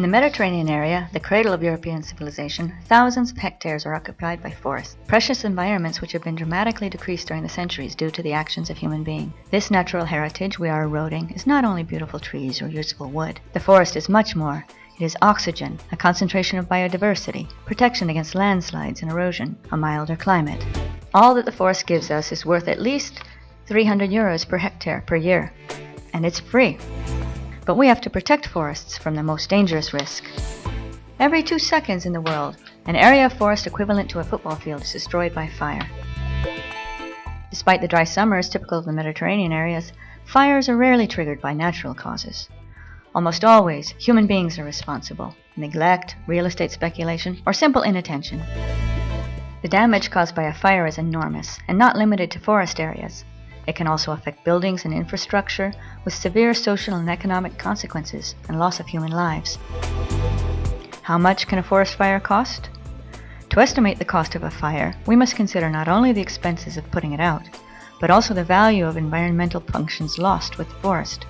the Mediterranean area, the cradle of European civilization, thousands of hectares are occupied by forests, precious environments which have been dramatically decreased during the centuries due to the actions of human beings. This natural heritage we are eroding is not only beautiful trees or useful wood. The forest is much more. It is oxygen, a concentration of biodiversity, protection against landslides and erosion, a milder climate. All that the forest gives us is worth at least €300 per hectare per year, and it's free. But we have to protect forests from the most dangerous risk. Every 2 seconds in the world, an area of forest equivalent to a football field is destroyed by fire. Despite the dry summers typical of the Mediterranean areas, fires are rarely triggered by natural causes. Almost always, human beings are responsible. Neglect, real estate speculation, or simple inattention. The damage caused by a fire is enormous, and not limited to forest areas. It can also affect buildings and infrastructure, with severe social and economic consequences and loss of human lives. How much can a forest fire cost? To estimate the cost of a fire, we must consider not only the expenses of putting it out, but also the value of environmental functions lost with the forest,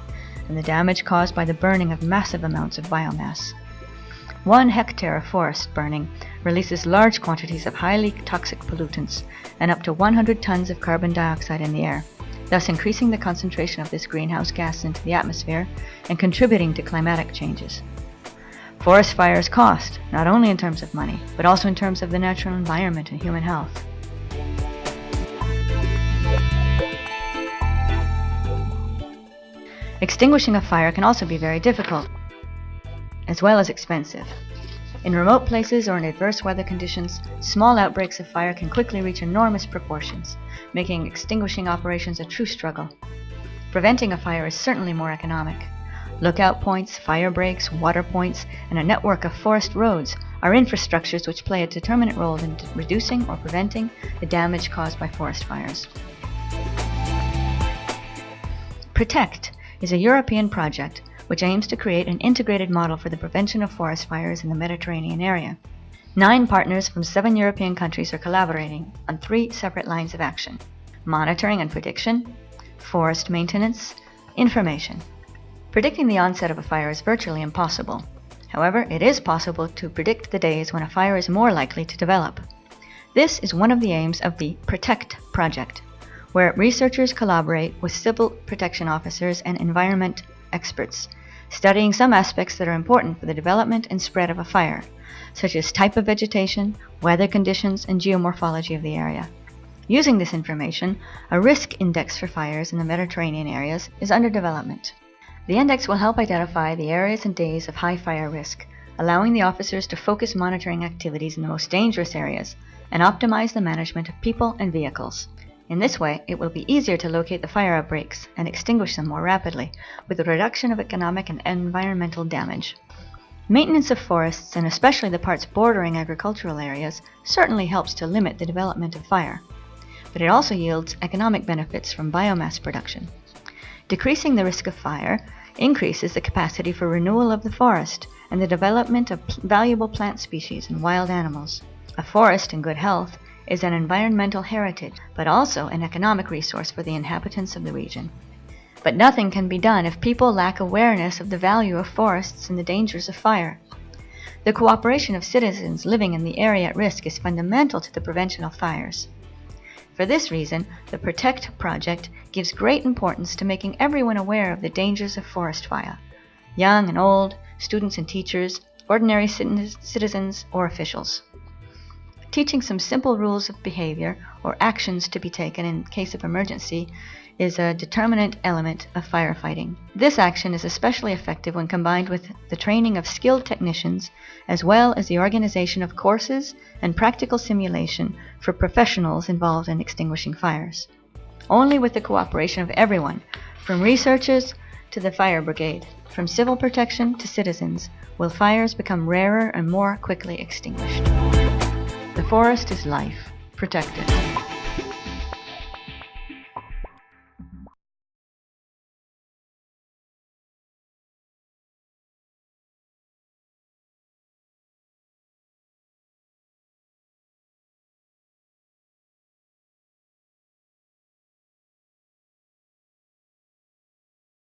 and the damage caused by the burning of massive amounts of biomass. 1 hectare of forest burning releases large quantities of highly toxic pollutants and up to 100 tons of carbon dioxide in the air, thus increasing the concentration of this greenhouse gas into the atmosphere and contributing to climatic changes. Forest fires cost, not only in terms of money, but also in terms of the natural environment and human health. Extinguishing a fire can also be very difficult, as well as expensive. In remote places or in adverse weather conditions, small outbreaks of fire can quickly reach enormous proportions, making extinguishing operations a true struggle. Preventing a fire is certainly more economic. Lookout points, fire breaks, water points, and a network of forest roads are infrastructures which play a determinant role in reducing or preventing the damage caused by forest fires. PROTECT is a European project which aims to create an integrated model for the prevention of forest fires in the Mediterranean area. 9 partners from 7 European countries are collaborating on 3 separate lines of action: monitoring and prediction, forest maintenance, information. Predicting the onset of a fire is virtually impossible. However, it is possible to predict the days when a fire is more likely to develop. This is one of the aims of the PROTECT project, where researchers collaborate with civil protection officers and environment experts, studying some aspects that are important for the development and spread of a fire, such as type of vegetation, weather conditions, and geomorphology of the area. Using this information, a risk index for fires in the Mediterranean areas is under development. The index will help identify the areas and days of high fire risk, allowing the officers to focus monitoring activities in the most dangerous areas and optimize the management of people and vehicles. In this way, it will be easier to locate the fire outbreaks and extinguish them more rapidly, with a reduction of economic and environmental damage. Maintenance of forests, and especially the parts bordering agricultural areas, certainly helps to limit the development of fire, but it also yields economic benefits from biomass production. Decreasing the risk of fire increases the capacity for renewal of the forest and the development of valuable plant species and wild animals. A forest in good health is an environmental heritage, but also an economic resource for the inhabitants of the region. But nothing can be done if people lack awareness of the value of forests and the dangers of fire. The cooperation of citizens living in the area at risk is fundamental to the prevention of fires. For this reason, the PROTECT project gives great importance to making everyone aware of the dangers of forest fire, young and old, students and teachers, ordinary citizens or officials. Teaching some simple rules of behavior or actions to be taken in case of emergency is a determinant element of firefighting. This action is especially effective when combined with the training of skilled technicians, as well as the organization of courses and practical simulation for professionals involved in extinguishing fires. Only with the cooperation of everyone, from researchers to the fire brigade, from civil protection to citizens, will fires become rarer and more quickly extinguished. The forest is life. Protect it.